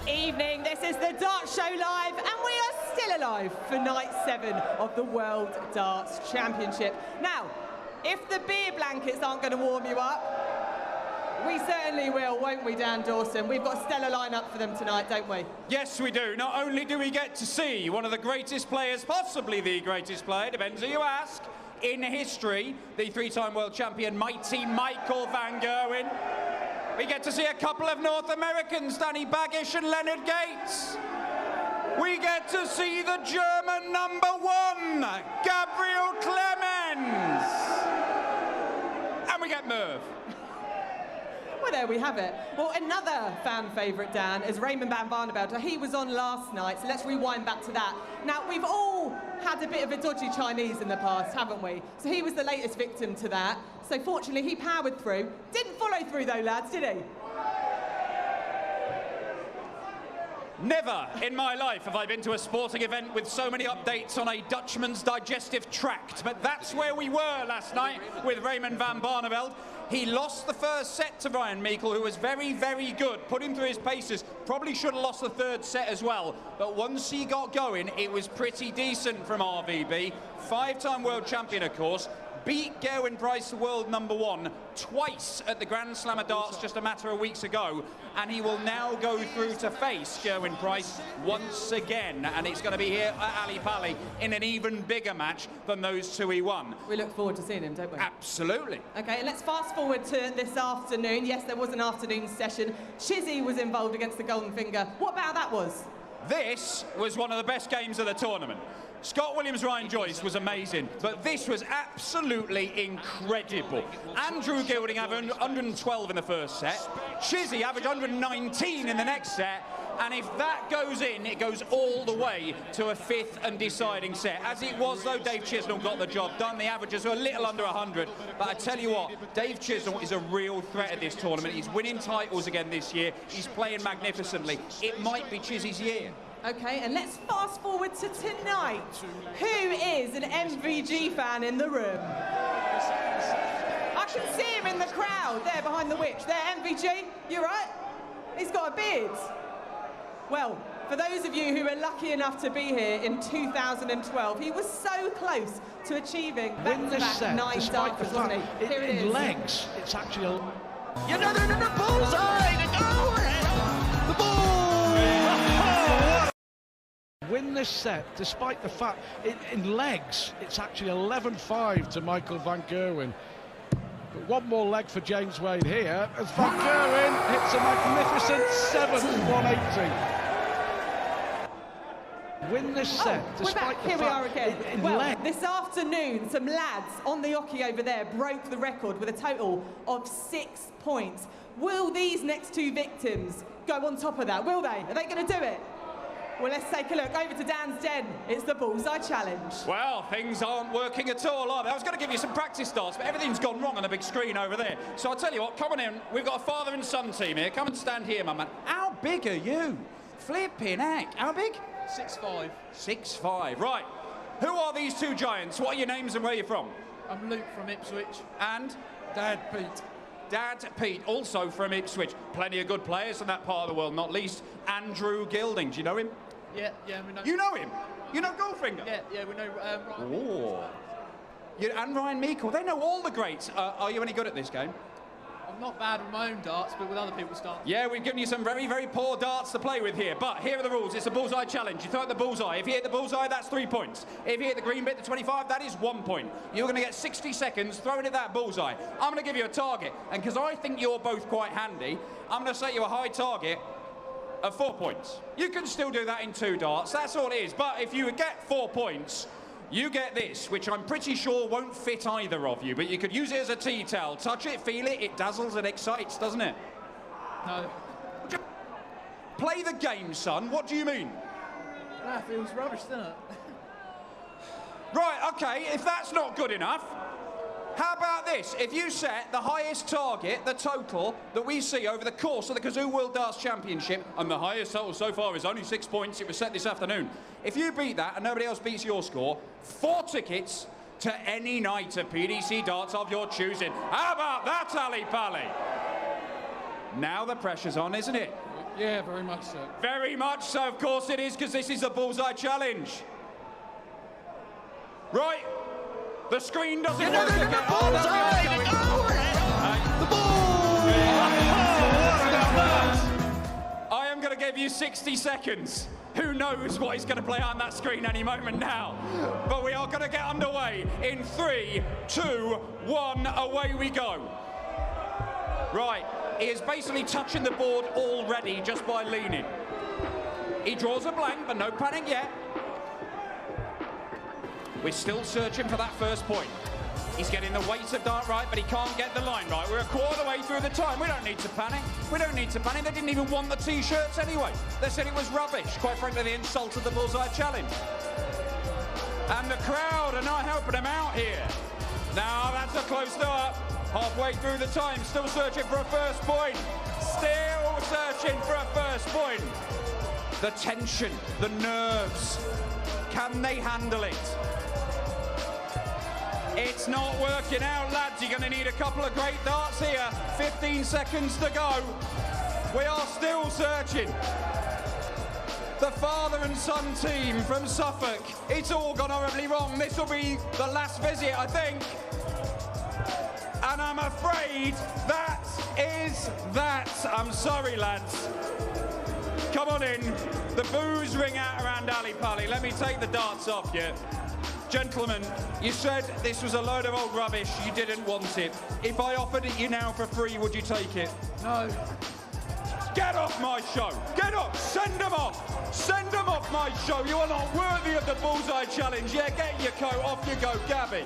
Evening, this is the Darts Show Live, and we are still alive for night 7 of the World Darts Championship. Now, if the beer blankets aren't going to warm you up, we certainly will, won't we, Dan Dawson? We've got a stellar lineup for them tonight, don't we? Yes, we do. Not only do we get to see one of the greatest players, possibly the greatest player, depends who you ask, in history, the 3-time world champion, mighty Michael van Gerwen. We get to see a couple of North Americans, Danny Baggish and Leonard Gates. We get to see the German #1, Gabriel Clemens. And we get Merv. Well, there we have it. Well, another fan favourite, Dan, is Raymond van Barneveld. He was on last night, so let's rewind back to that. Now, we've all had a bit of a dodgy Chinese in the past, haven't we? So he was the latest victim to that. So fortunately, he powered through. Didn't follow through, though, lads, did he? Never in my life have I been to a sporting event with so many updates on a Dutchman's digestive tract, but that's where we were last night with Raymond van Barneveld. He lost the first set to Ryan Meikle, who was very, very good, put him through his paces, probably should have lost the third set as well, but once he got going, it was pretty decent from RVB. 5-time world champion, of course, beat Gerwen Price, the world #1, twice at the Grand Slam of Darts just a matter of weeks ago, and he will now go through to face Gerwen Price once again, and it's going to be here at Ali Pali in an even bigger match than those two he won. We look forward to seeing him, don't we? Absolutely. Okay, and let's fast forward to this afternoon. Yes, there was an afternoon session. Chizzy was involved against the Golden Finger. What about that was? This was one of the best games of the tournament. Scott Williams, Ryan Joyce was amazing, but this was absolutely incredible. Andrew Gilding averaged 112 in the first set. Chizzy averaged 119 in the next set. And if that goes in, it goes all the way to a 5th and deciding set. As it was, though, Dave Chisnall got the job done. The averages were a little under 100. But I tell you what, Dave Chisnall is a real threat at this tournament. He's winning titles again this year. He's playing magnificently. It might be Chizzy's year. Okay, and let's fast forward to tonight. Who is an MVG fan in the room? I can see him in the crowd, there behind the witch. There, MVG, you right? He's got a beard. Well, for those of you who were lucky enough to be here in 2012, he was so close to achieving back-to-back 9 darters, wasn't he? Here it is. Legs, it's actually a... You know, the bullseye! The ball! Win this set, despite the fact, in legs, it's actually 11-5 to Michael van Gerwen. But one more leg for James Wade here, as van Gerwen hits a magnificent 7-180. Win this set, we're back. Here we are again. Well, this afternoon, some lads on the hockey over there broke the record with a total of 6 points. Will these next two victims go on top of that? Will they? Are they going to do it? Well, let's take a look. Over to Dan's den. It's the Bullseye Challenge. Well, things aren't working at all, are they? I was going to give you some practice starts, but everything's gone wrong on the big screen over there. So I'll tell you what, come on in. We've got a father and son team here. Come and stand here, my man. How big are you? Flipping heck. How big? 6'5". 6'5". Right. Who are these two giants? What are your names and where you're from? I'm Luke from Ipswich. And? Dad, Pete. Dad, Pete, also from Ipswich. Plenty of good players in that part of the world, not least Andrew Gilding. Do you know him? Yeah, we know. You know him? You know Goldfinger? Yeah, we know Ryan. Oh. And Ryan Meikle. They know all the greats. Are you any good at this game? I'm not bad with my own darts, but with other people's darts. Yeah, we've given you some very, very poor darts to play with here. But here are the rules. It's a bullseye challenge. You throw at the bullseye. If you hit the bullseye, that's 3 points. If you hit the green bit, the 25, that is 1 point. You're going to get 60 seconds throwing at that bullseye. I'm going to give you a target. And because I think you're both quite handy, I'm going to set you a high target of 4 points. You can still do that in 2 darts. That's all it is. But if you get 4 points, you get this, which I'm pretty sure won't fit either of you, but you could use it as a tea towel. Touch it, feel it, it dazzles and excites, doesn't it? No. Play the game, son. What do you mean? That feels rubbish, doesn't it? Right, OK, if that's not good enough, how about this? If you set the highest target, the total that we see over the course of the Kazoo World Darts Championship, and the highest total so far is only 6 points, it was set this afternoon. If you beat that and nobody else beats your score, 4 tickets to any night of PDC darts of your choosing. How about that, Ali Pally? Now the pressure's on, isn't it? Yeah, very much so. Very much so, of course it is, because this is the Bullseye Challenge. Right. The screen doesn't work again. I am going to give you 60 seconds. Who knows what is going to play on that screen any moment now? But we are going to get underway in 3, 2, 1. Away we go. Right. He is basically touching the board already just by leaning. He draws a blank, but no panic yet. We're still searching for that first point. He's getting the weight of dart right, but he can't get the line right. We're a quarter way through the time. We don't need to panic. We don't need to panic. They didn't even want the T-shirts anyway. They said it was rubbish. Quite frankly, they insulted the Bullseye Challenge. And the crowd are not helping him out here. Now, that's a close start. Halfway through the time, still searching for a first point. Still searching for a first point. The tension, the nerves. Can they handle it? It's not working out, lads. You're going to need a couple of great darts here. 15 seconds to go. We are still searching. The father and son team from Suffolk. It's all gone horribly wrong. This will be the last visit, I think. And I'm afraid that is that. I'm sorry, lads. Come on in. The boos ring out around Ali Pally. Let me take the darts off you. Gentlemen, you said this was a load of old rubbish. You didn't want it. If I offered it you now for free, would you take it? No. Get off my show. Get off. Send them off. Send them off my show. You are not worthy of the Bullseye Challenge. Yeah, get your coat. Off you go, Gabbie.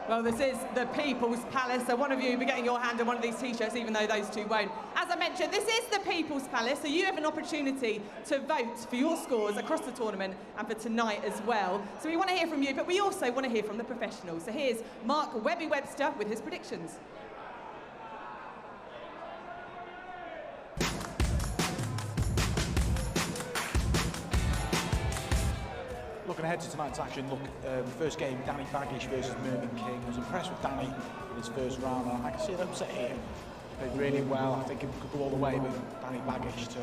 Well, this is the People's Palace, so one of you will be getting your hand on one of these T-shirts, even though those two won't. As I mentioned, this is the People's Palace, so you have an opportunity to vote for your scores across the tournament and for tonight as well. So we want to hear from you, but we also want to hear from the professionals. So here's Mark Webby-Webster with his predictions. Looking ahead to tonight's action, first game, Danny Baggish versus Mervyn King. I was impressed with Danny in his first round, and I can see an upset here. Played really well. I think it could go all the way with Danny Baggish to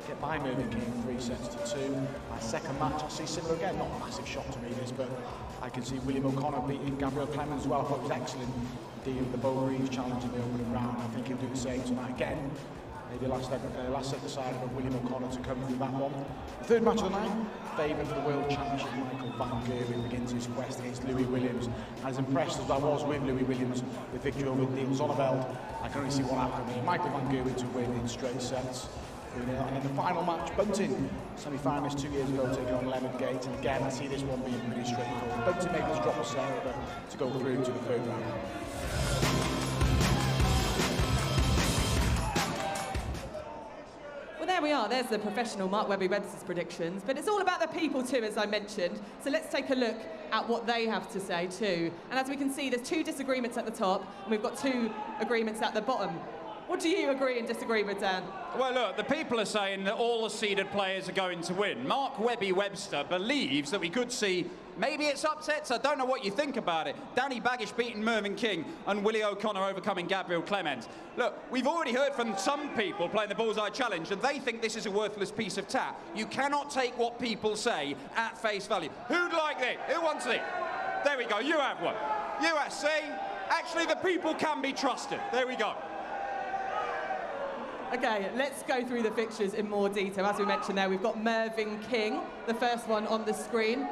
get by Mervyn King 3 sets to 2. My second match, I see similar again. Not a massive shock to me, this, but I can see William O'Connor beating Gabriel Clemens as well. I thought he was excellent dealing with the Bo Reeves challenge in the opening round. I think he'll do the same tonight again. Maybe last set decided of William O'Connor to come through that one. The third match of the night, favourite for the World Championship, Michael Van Gerwen begins his quest against Louis Williams. And as impressed as I was with Louis Williams with victory over Niels Zonneveld, I can only see one outcome here. Michael Van Gerwen to win in straight sets. 3-0. And in the final match, Bunting, semi-finalist 2 years ago, taking on Leonard Gates. And again, I see this one being pretty straightforward. Bunting making his drop a set to go through to the third round. There we are, there's the professional Mark Webby-Webster's predictions, but it's all about the people too, as I mentioned. So let's take a look at what they have to say too. And as we can see, there's 2 disagreements at the top, and we've got 2 agreements at the bottom. What do you agree and disagree with, Dan? Well, look, the people are saying that all the seeded players are going to win. Mark Webby-Webster believes that we could see, maybe it's upsets, I don't know what you think about it. Danny Baggish beating Mervyn King and Willie O'Connor overcoming Gabriel Clemens. Look, we've already heard from some people playing the Bullseye Challenge, and they think this is a worthless piece of tat. You cannot take what people say at face value. Who'd like it? Who wants it? There we go, you have one. You have, see? Actually, the people can be trusted. There we go. Okay, let's go through the fixtures in more detail. As we mentioned there, we've got Mervyn King, the first one on the screen.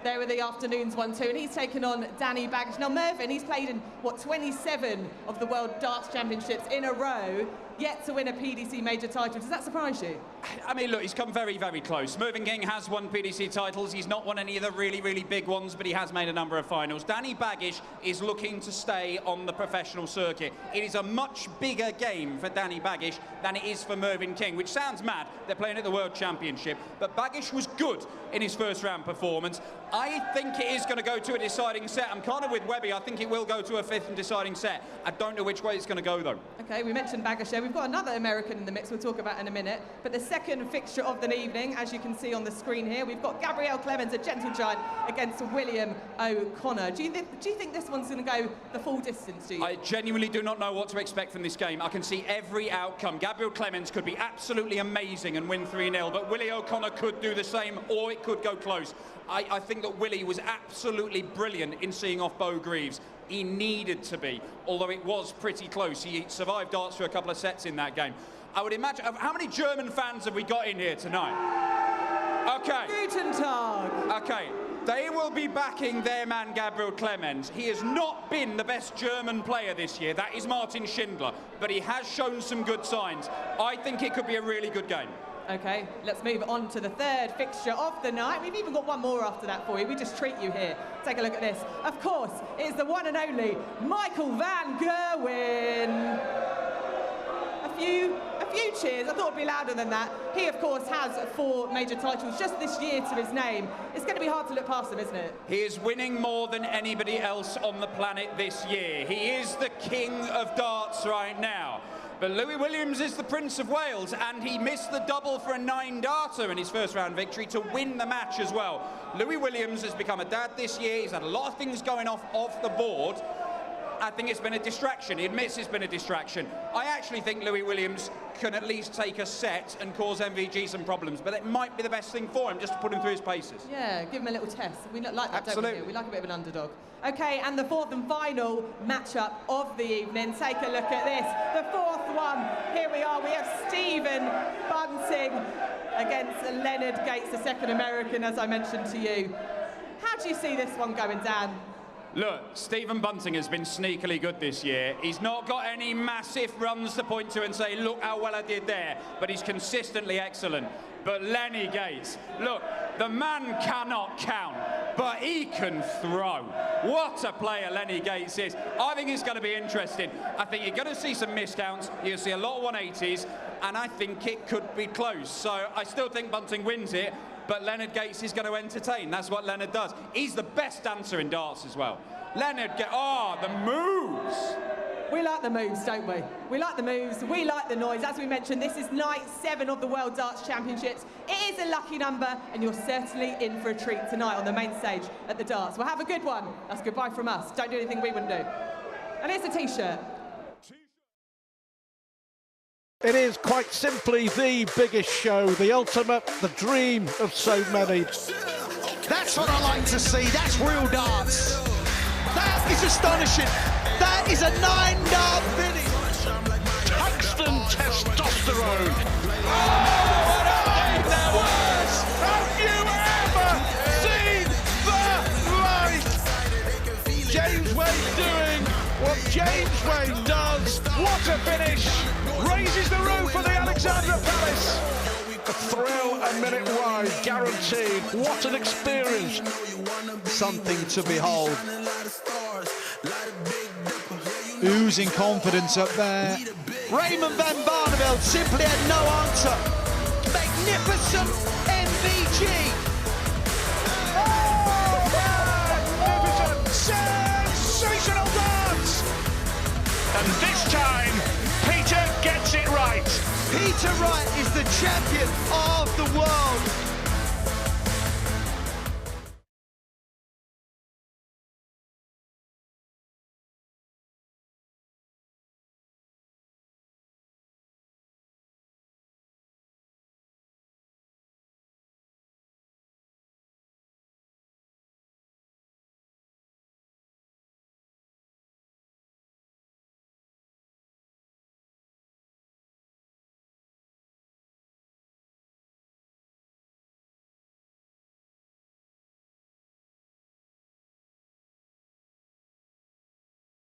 There were the afternoon's 1-2, and he's taken on Danny Baggish. Now, Mervyn, he's played in, 27 of the World Darts Championships in a row, yet to win a PDC major title. Does that surprise you? I mean, look, he's come very, very close. Mervyn King has won PDC titles. He's not won any of the really, really big ones, but he has made a number of finals. Danny Baggish is looking to stay on the professional circuit. It is a much bigger game for Danny Baggish than it is for Mervyn King, which sounds mad. They're playing at the World Championship, but Baggish was good in his first round performance. I think it is going to go to a deciding set. I'm kind of with Webby. I think it will go to a 5th and deciding set. I don't know which way it's going to go, though. Okay, we mentioned Baggish there. We've got another American in the mix we'll talk about in a minute. But the second fixture of the evening, as you can see on the screen here, we've got Gabriel Clemens, a gentle giant, against William O'Connor. Do you think this one's going to go the full distance, do you? I genuinely do not know what to expect from this game. I can see every outcome. Gabriel Clemens could be absolutely amazing and win 3-0, but Willie O'Connor could do the same, or it could go close. I think that Willie was absolutely brilliant in seeing off Bo Greaves. He needed to be, although it was pretty close. He survived darts through a couple of sets in that game. I would imagine... How many German fans have we got in here tonight? Okay. Guten Tag. Okay. They will be backing their man Gabriel Clemens. He has not been the best German player this year. That is Martin Schindler. But he has shown some good signs. I think it could be a really good game. Okay, let's move on to the third fixture of the night. We've even got one more after that for you. We just treat you here. Take a look at this. Of course, it's the one and only Michael van Gerwen. A few cheers. I thought it'd be louder than that. He, of course, has 4 major titles just this year to his name. It's going to be hard to look past him, isn't it? He is winning more than anybody else on the planet this year. He is the king of darts right now. But Louis Williams is the Prince of Wales, and he missed the double for a 9-darter in his first round victory to win the match as well. Louis Williams has become a dad this year. He's had a lot of things going off the board. I think it's been a distraction. He admits it's been a distraction. I actually think Louis Williams can at least take a set and cause MVG some problems, but it might be the best thing for him, just to put him through his paces. Yeah, give him a little test. We like that, absolutely. don't we? We like a bit of an underdog. Okay, and the 4th and final matchup of the evening. Take a look at this. The 4th one. Here we are. We have Stephen Bunting against Leonard Gates, the second American, as I mentioned to you. How do you see this one going, Dan? Look, Stephen Bunting has been sneakily good this year. He's not got any massive runs to point to and say, look how well I did there, but he's consistently excellent. But Lenny Gates, look, the man cannot count, but he can throw. What a player Lenny Gates is. I think it's going to be interesting. I think you're going to see some miscounts. You'll see a lot of 180s, and I think it could be close. So I still think Bunting wins it, but Leonard Gates is going to entertain. That's what Leonard does. He's the best dancer in darts as well. Leonard Gates, the moves. We like the moves, don't we? We like the moves, we like the noise. As we mentioned, this is night 7 of the World Darts Championships. It is a lucky number, and you're certainly in for a treat tonight on the main stage at the darts. Well, have a good one. That's goodbye from us. Don't do anything we wouldn't do. And here's a T-shirt. It is quite simply the biggest show, the ultimate, the dream of so many. That's what I like to see. That's real darts. That is astonishing. That is a 9-dart finish. Tungsten testosterone. Oh, what a game there was! Have you ever seen the light? James Wade doing what James Wade does. What a finish! Raises the roof for the Alexandra Palace. A thrill a minute wide, guaranteed. What an experience. Something to behold. Oozing confidence up there. Raymond van Barneveld simply had no answer. Magnificent MVG. Oh, magnificent, sensational dance. And this time, Peter gets it right. Peter Wright is the champion of